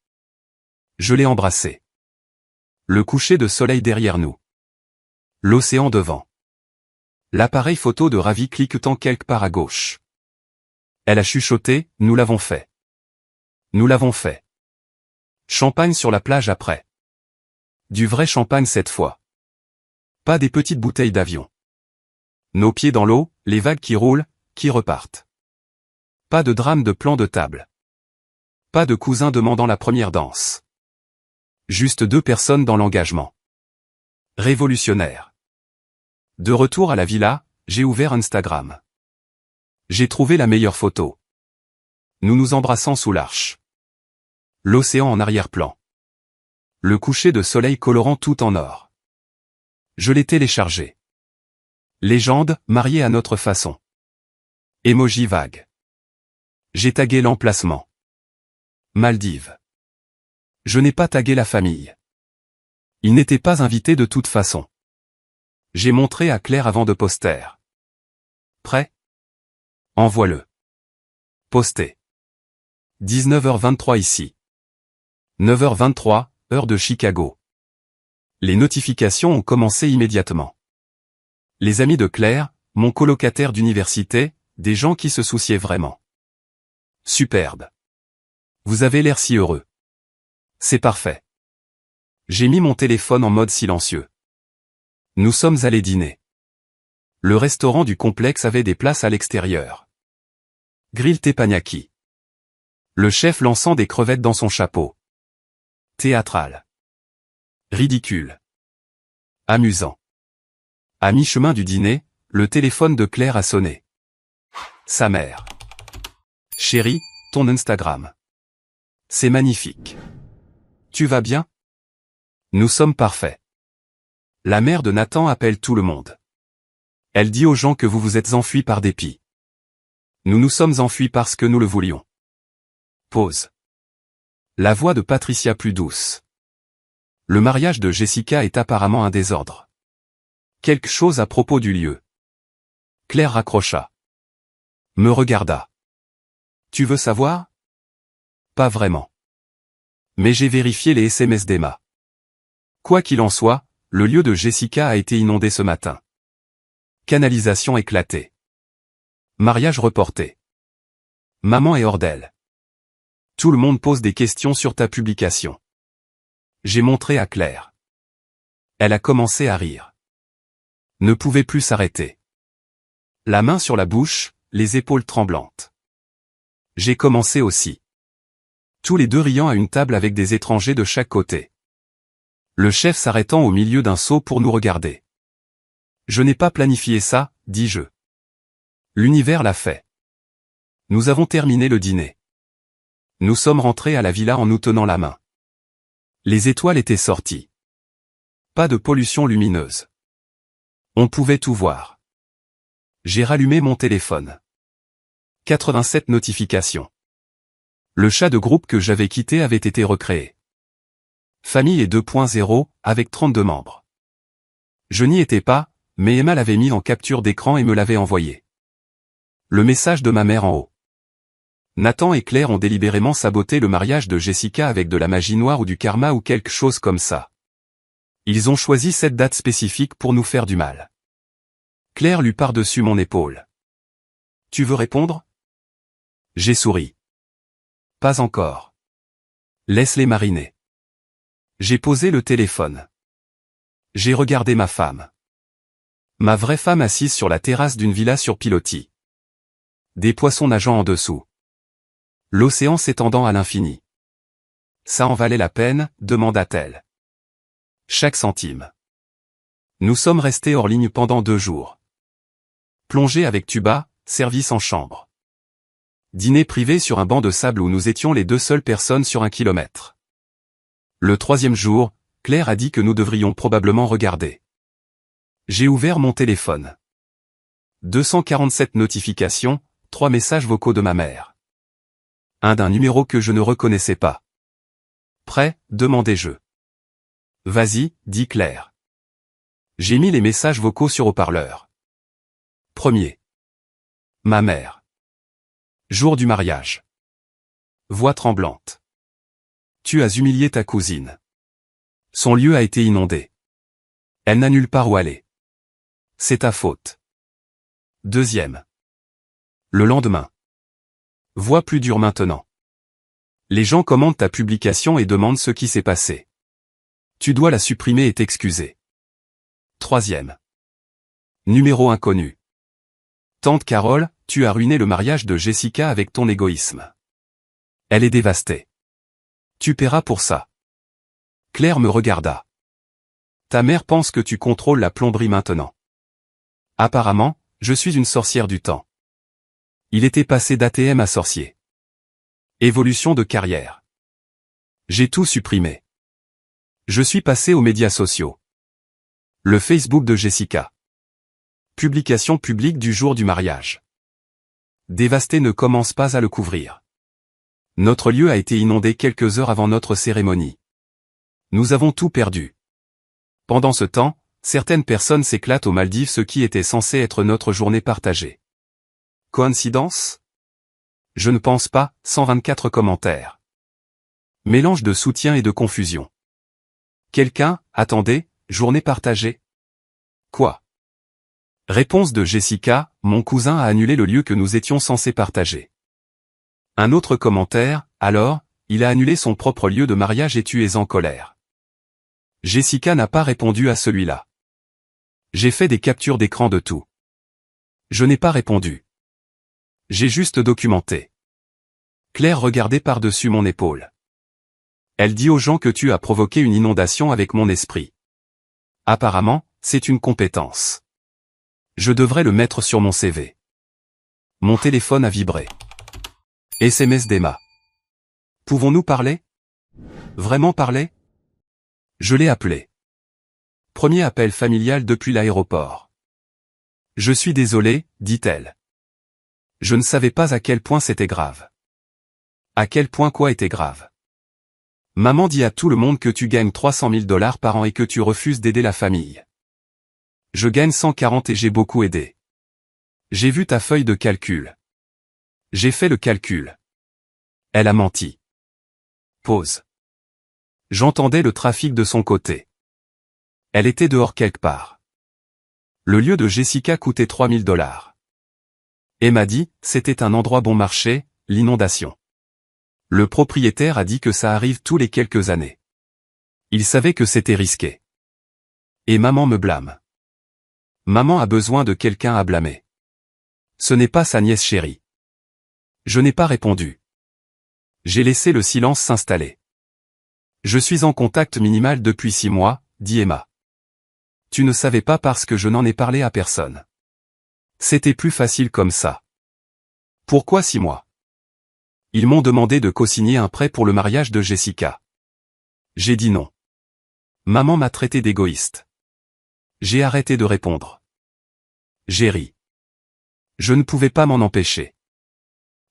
Je l'ai embrassée. Le coucher de soleil derrière nous. L'océan devant. L'appareil photo de Ravi cliquetant quelque part à gauche. Elle a chuchoté, nous l'avons fait. Nous l'avons fait. Champagne sur la plage après. Du vrai champagne cette fois. Pas des petites bouteilles d'avion. Nos pieds dans l'eau, les vagues qui roulent, qui repartent. Pas de drame de plan de table. Pas de cousin demandant la première danse. Juste 2 personnes dans l'engagement. Révolutionnaire. De retour à la villa, j'ai ouvert Instagram. J'ai trouvé la meilleure photo. Nous nous embrassant sous l'arche. L'océan en arrière-plan. Le coucher de soleil colorant tout en or. Je l'ai téléchargé. Légende, mariée à notre façon. Emoji vague. J'ai tagué l'emplacement. Maldives. Je n'ai pas tagué la famille. Ils n'étaient pas invités de toute façon. J'ai montré à Claire avant de poster. Prêt? Envoie-le. Posté. 19h23 ici. 9h23, heure de Chicago. Les notifications ont commencé immédiatement. Les amis de Claire, mon colocataire d'université, des gens qui se souciaient vraiment. Superbe. Vous avez l'air si heureux. C'est parfait. J'ai mis mon téléphone en mode silencieux. Nous sommes allés dîner. Le restaurant du complexe avait des places à l'extérieur. Grill teppanyaki. Le chef lançant des crevettes dans son chapeau. Théâtral. Ridicule. Amusant. À mi-chemin du dîner, le téléphone de Claire a sonné. Sa mère. Chérie, ton Instagram. C'est magnifique. Tu vas bien? Nous sommes parfaits. La mère de Nathan appelle tout le monde. Elle dit aux gens que vous vous êtes enfuis par dépit. Nous nous sommes enfuis parce que nous le voulions. Pause. La voix de Patricia plus douce. Le mariage de Jessica est apparemment un désordre. Quelque chose à propos du lieu. Claire raccrocha. Me regarda. Tu veux savoir? Pas vraiment. Mais j'ai vérifié les SMS d'Emma. Quoi qu'il en soit, le lieu de Jessica a été inondé ce matin. Canalisation éclatée. Mariage reporté. Maman est hors d'elle. Tout le monde pose des questions sur ta publication. J'ai montré à Claire. Elle a commencé à rire. Ne pouvait plus s'arrêter. La main sur la bouche, les épaules tremblantes. J'ai commencé aussi. Tous les deux riant à une table avec des étrangers de chaque côté. Le chef s'arrêtant au milieu d'un seau pour nous regarder. Je n'ai pas planifié ça, dis-je. L'univers l'a fait. Nous avons terminé le dîner. Nous sommes rentrés à la villa en nous tenant la main. Les étoiles étaient sorties. Pas de pollution lumineuse. On pouvait tout voir. J'ai rallumé mon téléphone. 87 notifications. Le chat de groupe que j'avais quitté avait été recréé. Famille et 2.0, avec 32 membres. Je n'y étais pas, mais Emma l'avait mis en capture d'écran et me l'avait envoyé. Le message de ma mère en haut. Nathan et Claire ont délibérément saboté le mariage de Jessica avec de la magie noire ou du karma ou quelque chose comme ça. Ils ont choisi cette date spécifique pour nous faire du mal. Claire lut par-dessus mon épaule. Tu veux répondre? J'ai souri. Pas encore. Laisse-les mariner. J'ai posé le téléphone. J'ai regardé ma femme. Ma vraie femme assise sur la terrasse d'une villa sur pilotis. Des poissons nageant en dessous. L'océan s'étendant à l'infini. Ça en valait la peine, demanda-t-elle. Chaque centime. Nous sommes restés hors ligne pendant 2 jours. Plongée avec tuba, service en chambre. Dîner privé sur un banc de sable où nous étions les 2 seules personnes sur 1 kilomètre. Le 3e jour, Claire a dit que nous devrions probablement regarder. J'ai ouvert mon téléphone. 247 notifications, 3 messages vocaux de ma mère. Un d'un numéro que je ne reconnaissais pas. Prêt, demandai-je. Vas-y, dit Claire. J'ai mis les messages vocaux sur haut-parleur. Premier. Ma mère. Jour du mariage. Voix tremblante. Tu as humilié ta cousine. Son lieu a été inondé. Elle n'a nulle part où aller. C'est ta faute. Deuxième. Le lendemain. Voix plus dure maintenant. Les gens commentent ta publication et demandent ce qui s'est passé. Tu dois la supprimer et t'excuser. Troisième. Numéro inconnu. Tante Carole, tu as ruiné le mariage de Jessica avec ton égoïsme. Elle est dévastée. Tu paieras pour ça. Claire me regarda. Ta mère pense que tu contrôles la plomberie maintenant. Apparemment, je suis une sorcière du temps. Il était passé d'ATM à sorcier. Évolution de carrière. J'ai tout supprimé. Je suis passé aux médias sociaux. Le Facebook de Jessica. Publication publique du jour du mariage. Dévasté ne commence pas à le couvrir. Notre lieu a été inondé quelques heures avant notre cérémonie. Nous avons tout perdu. Pendant ce temps, certaines personnes s'éclatent aux Maldives, ce qui était censé être notre journée partagée. Coïncidence? Je ne pense pas, 124 commentaires. Mélange de soutien et de confusion. Quelqu'un, attendez, journée partagée? Quoi? Réponse de Jessica, mon cousin a annulé le lieu que nous étions censés partager. Un autre commentaire, alors, il a annulé son propre lieu de mariage et tu es en colère. Jessica n'a pas répondu à celui-là. J'ai fait des captures d'écran de tout. Je n'ai pas répondu. J'ai juste documenté. Claire regardait par-dessus mon épaule. Elle dit aux gens que tu as provoqué une inondation avec mon esprit. Apparemment, c'est une compétence. Je devrais le mettre sur mon CV. Mon téléphone a vibré. SMS d'Emma. Pouvons-nous parler? Vraiment parler? Je l'ai appelé. Premier appel familial depuis l'aéroport. Je suis désolé, dit-elle. Je ne savais pas à quel point c'était grave. À quel point quoi était grave? Maman dit à tout le monde que tu gagnes 300 000 $ par an et que tu refuses d'aider la famille. Je gagne 140 et j'ai beaucoup aidé. J'ai vu ta feuille de calcul. J'ai fait le calcul. Elle a menti. Pause. J'entendais le trafic de son côté. Elle était dehors quelque part. Le lieu de Jessica coûtait 3 000 $. Emma dit, c'était un endroit bon marché, l'inondation. Le propriétaire a dit que ça arrive tous les quelques années. Il savait que c'était risqué. Et maman me blâme. Maman a besoin de quelqu'un à blâmer. Ce n'est pas sa nièce chérie. Je n'ai pas répondu. J'ai laissé le silence s'installer. Je suis en contact minimal depuis 6 mois, dit Emma. Tu ne savais pas parce que je n'en ai parlé à personne. C'était plus facile comme ça. Pourquoi 6 mois? Ils m'ont demandé de co-signer un prêt pour le mariage de Jessica. J'ai dit non. Maman m'a traité d'égoïste. J'ai arrêté de répondre. J'ai ri. Je ne pouvais pas m'en empêcher.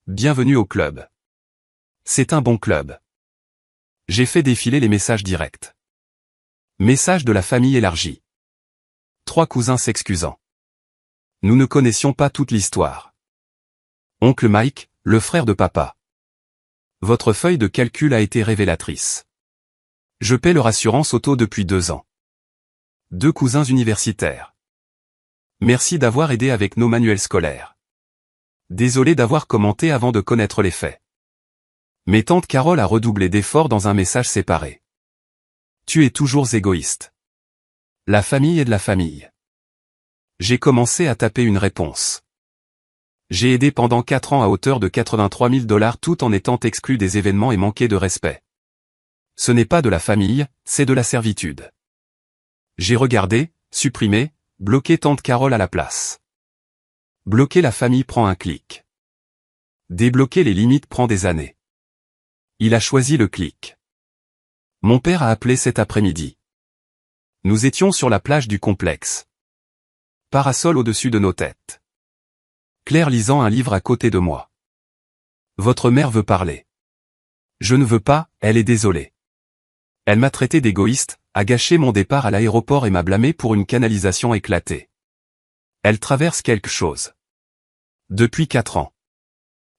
Bienvenue au club. C'est un bon club. J'ai fait défiler les messages directs. Message de la famille élargie. 3 cousins s'excusant. Nous ne connaissions pas toute l'histoire. Oncle Mike, le frère de papa. Votre feuille de calcul a été révélatrice. Je paie leur assurance auto depuis 2 ans. 2 cousins universitaires. Merci d'avoir aidé avec nos manuels scolaires. Désolé d'avoir commenté avant de connaître les faits. Mais tante Carole a redoublé d'efforts dans un message séparé. Tu es toujours égoïste. La famille est de la famille. J'ai commencé à taper une réponse. J'ai aidé pendant 4 ans à hauteur de 83 000 $ tout en étant exclu des événements et manqué de respect. Ce n'est pas de la famille, c'est de la servitude. J'ai regardé, supprimé, bloqué tante Carole à la place. Bloquer la famille prend un clic. Débloquer les limites prend des années. Il a choisi le clic. Mon père a appelé cet après-midi. Nous étions sur la plage du complexe. Parasol au-dessus de nos têtes. Claire lisant un livre à côté de moi. Votre mère veut parler. Je ne veux pas, elle est désolée. Elle m'a traité d'égoïste, a gâché mon départ à l'aéroport et m'a blâmé pour une canalisation éclatée. Elle traverse quelque chose. Depuis 4 ans.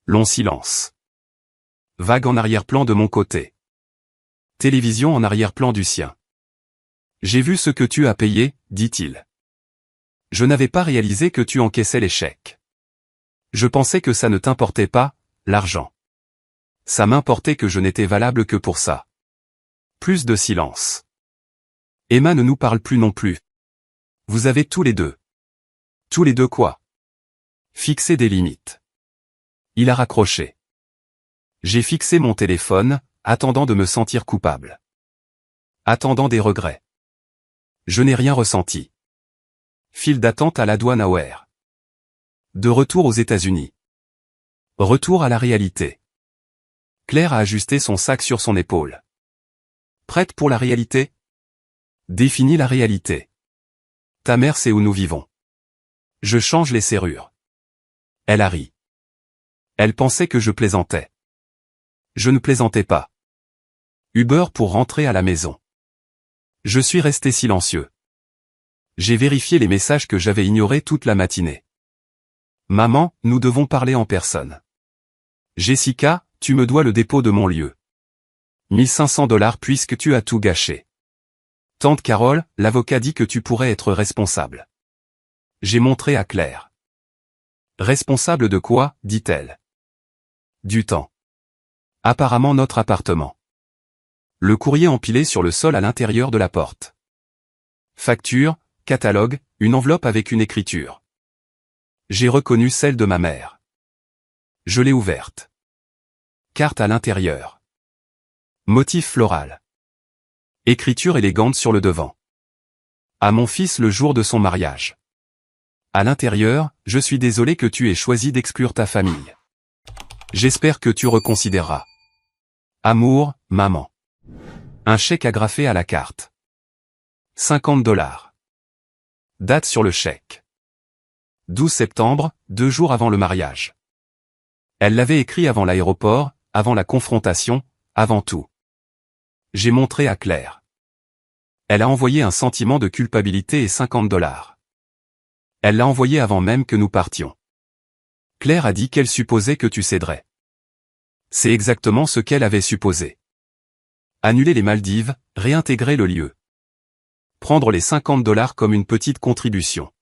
Long silence. Vague en arrière-plan de mon côté. Télévision en arrière-plan du sien. J'ai vu ce que tu as payé, dit-il. Je n'avais pas réalisé que tu encaissais les chèques. Je pensais que ça ne t'importait pas, l'argent. Ça m'importait que je n'étais valable que pour ça. Plus de silence. Emma ne nous parle plus non plus. Vous avez tous les deux. Tous les deux quoi? Fixer des limites. Il a raccroché. J'ai fixé mon téléphone, attendant de me sentir coupable. Attendant des regrets. Je n'ai rien ressenti. File d'attente à la douane à O'Hare. De retour aux États-Unis. Retour à la réalité. Claire a ajusté son sac sur son épaule. Prête pour la réalité? Définis la réalité. Ta mère sait où nous vivons. Je change les serrures. Elle a ri. Elle pensait que je plaisantais. Je ne plaisantais pas. Uber pour rentrer à la maison. Je suis resté silencieux. J'ai vérifié les messages que j'avais ignorés toute la matinée. Maman, nous devons parler en personne. Jessica, tu me dois le dépôt de mon lieu. 1 500 $ puisque tu as tout gâché. Tante Carole, l'avocat dit que tu pourrais être responsable. J'ai montré à Claire. Responsable de quoi, dit-elle. Du temps. Apparemment notre appartement. Le courrier empilé sur le sol à l'intérieur de la porte. Facture, catalogue, une enveloppe avec une écriture. J'ai reconnu celle de ma mère. Je l'ai ouverte. Carte à l'intérieur. Motif floral. Écriture élégante sur le devant. À mon fils le jour de son mariage. À l'intérieur, je suis désolé que tu aies choisi d'exclure ta famille. J'espère que tu reconsidéreras. Amour, maman. Un chèque agrafé à la carte. 50 $. Date sur le chèque. 12 septembre, 2 jours avant le mariage. Elle l'avait écrit avant l'aéroport, avant la confrontation, avant tout. J'ai montré à Claire. Elle a envoyé un sentiment de culpabilité et 50 $. Elle l'a envoyé avant même que nous partions. Claire a dit qu'elle supposait que tu céderais. C'est exactement ce qu'elle avait supposé. Annuler les Maldives, réintégrer le lieu. Prendre les 50 $ comme une petite contribution.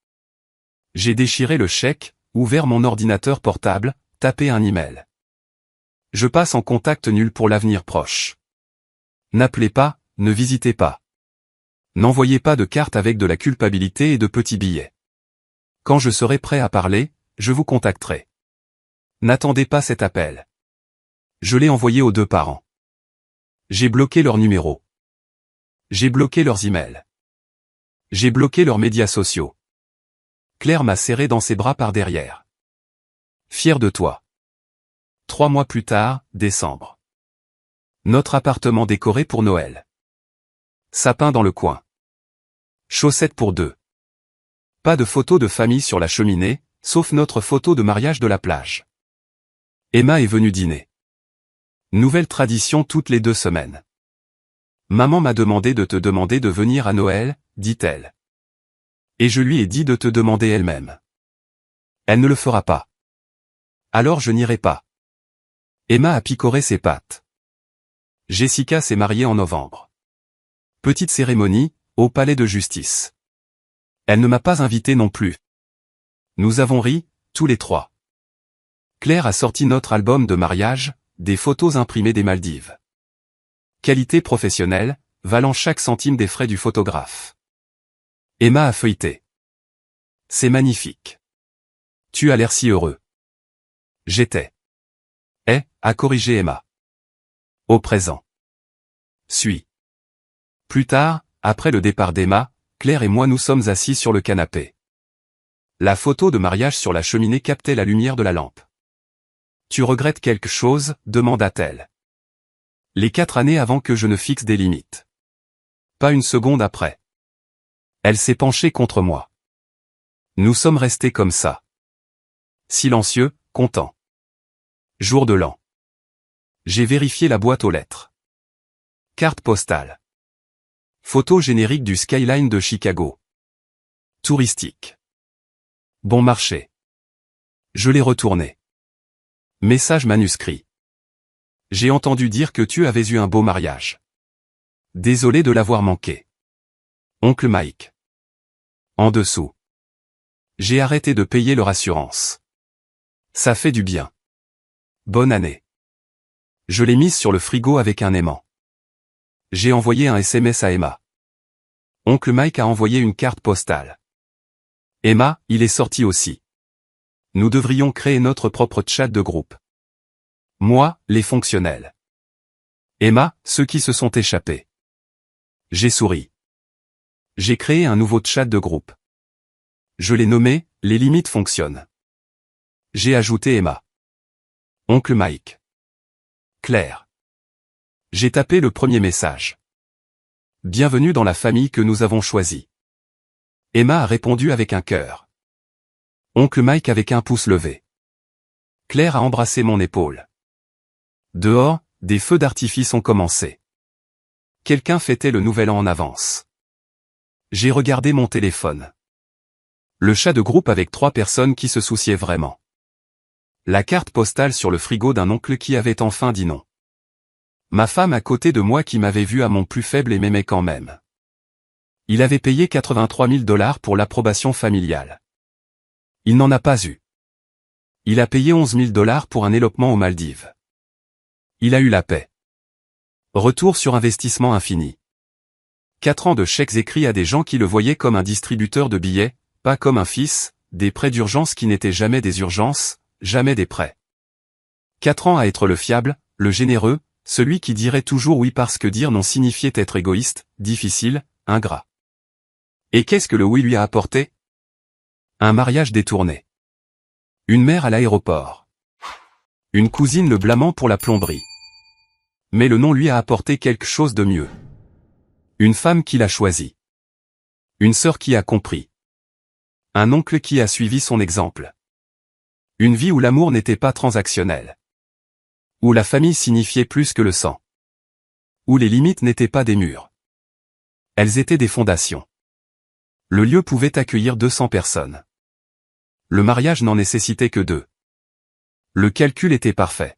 J'ai déchiré le chèque, ouvert mon ordinateur portable, tapé un email. Je passe en contact nul pour l'avenir proche. N'appelez pas, ne visitez pas. N'envoyez pas de cartes avec de la culpabilité et de petits billets. Quand je serai prêt à parler, je vous contacterai. N'attendez pas cet appel. Je l'ai envoyé aux 2 parents. J'ai bloqué leur numéro. J'ai bloqué leurs emails. J'ai bloqué leurs médias sociaux. Claire m'a serré dans ses bras par derrière. Fier de toi. 3 mois plus tard, décembre. Notre appartement décoré pour Noël. Sapin dans le coin. Chaussettes pour 2. Pas de photo de famille sur la cheminée, sauf notre photo de mariage de la plage. Emma est venue dîner. Nouvelle tradition toutes les 2 semaines. Maman m'a demandé de te demander de venir à Noël, dit-elle. Et je lui ai dit de te demander elle-même. Elle ne le fera pas. Alors je n'irai pas. Emma a picoré ses pattes. Jessica s'est mariée en novembre. Petite cérémonie, au palais de justice. Elle ne m'a pas invité non plus. Nous avons ri, tous les 3. Claire a sorti notre album de mariage, des photos imprimées des Maldives. Qualité professionnelle, valant chaque centime des frais du photographe. Emma a feuilleté. C'est magnifique. Tu as l'air si heureux. J'étais. A corrigé Emma. Au présent. Suis. Plus tard, après le départ d'Emma, Claire et moi nous sommes assis sur le canapé. La photo de mariage sur la cheminée captait la lumière de la lampe. Tu regrettes quelque chose, demanda-t-elle. Les 4 années avant que je ne fixe des limites. Pas une seconde après. Elle s'est penchée contre moi. Nous sommes restés comme ça. Silencieux, contents. Jour de l'an. J'ai vérifié la boîte aux lettres. Carte postale. Photo générique du skyline de Chicago. Touristique. Bon marché. Je l'ai retourné. Message manuscrit. J'ai entendu dire que tu avais eu un beau mariage. Désolé de l'avoir manqué. Oncle Mike. En dessous. J'ai arrêté de payer leur assurance. Ça fait du bien. Bonne année. Je l'ai mise sur le frigo avec un aimant. J'ai envoyé un SMS à Emma. Oncle Mike a envoyé une carte postale. Emma, il est sorti aussi. Nous devrions créer notre propre chat de groupe. Moi, les fonctionnels. Emma, ceux qui se sont échappés. J'ai souri. J'ai créé un nouveau chat de groupe. Je l'ai nommé « Les limites fonctionnent ». J'ai ajouté Emma. Oncle Mike. Claire. J'ai tapé le premier message. Bienvenue dans la famille que nous avons choisie. Emma a répondu avec un cœur. Oncle Mike avec un pouce levé. Claire a embrassé mon épaule. Dehors, des feux d'artifice ont commencé. Quelqu'un fêtait le nouvel an en avance. J'ai regardé mon téléphone. Le chat de groupe avec 3 personnes qui se souciaient vraiment. La carte postale sur le frigo d'un oncle qui avait enfin dit non. Ma femme à côté de moi qui m'avait vu à mon plus faible et m'aimait quand même. Il avait payé 83 000 $ pour l'approbation familiale. Il n'en a pas eu. Il a payé 11 000 $ pour un élopement aux Maldives. Il a eu la paix. Retour sur investissement infini. 4 ans de chèques écrits à des gens qui le voyaient comme un distributeur de billets, pas comme un fils, des prêts d'urgence qui n'étaient jamais des urgences, jamais des prêts. 4 ans à être le fiable, le généreux, celui qui dirait toujours oui parce que dire non signifiait être égoïste, difficile, ingrat. Et qu'est-ce que le oui lui a apporté? Un mariage détourné. Une mère à l'aéroport. Une cousine le blâmant pour la plomberie. Mais le nom lui a apporté quelque chose de mieux. Une femme qui l'a choisi. Une sœur qui a compris. Un oncle qui a suivi son exemple. Une vie où l'amour n'était pas transactionnel. Où la famille signifiait plus que le sang. Où les limites n'étaient pas des murs. Elles étaient des fondations. Le lieu pouvait accueillir 200 personnes. Le mariage n'en nécessitait que 2. Le calcul était parfait.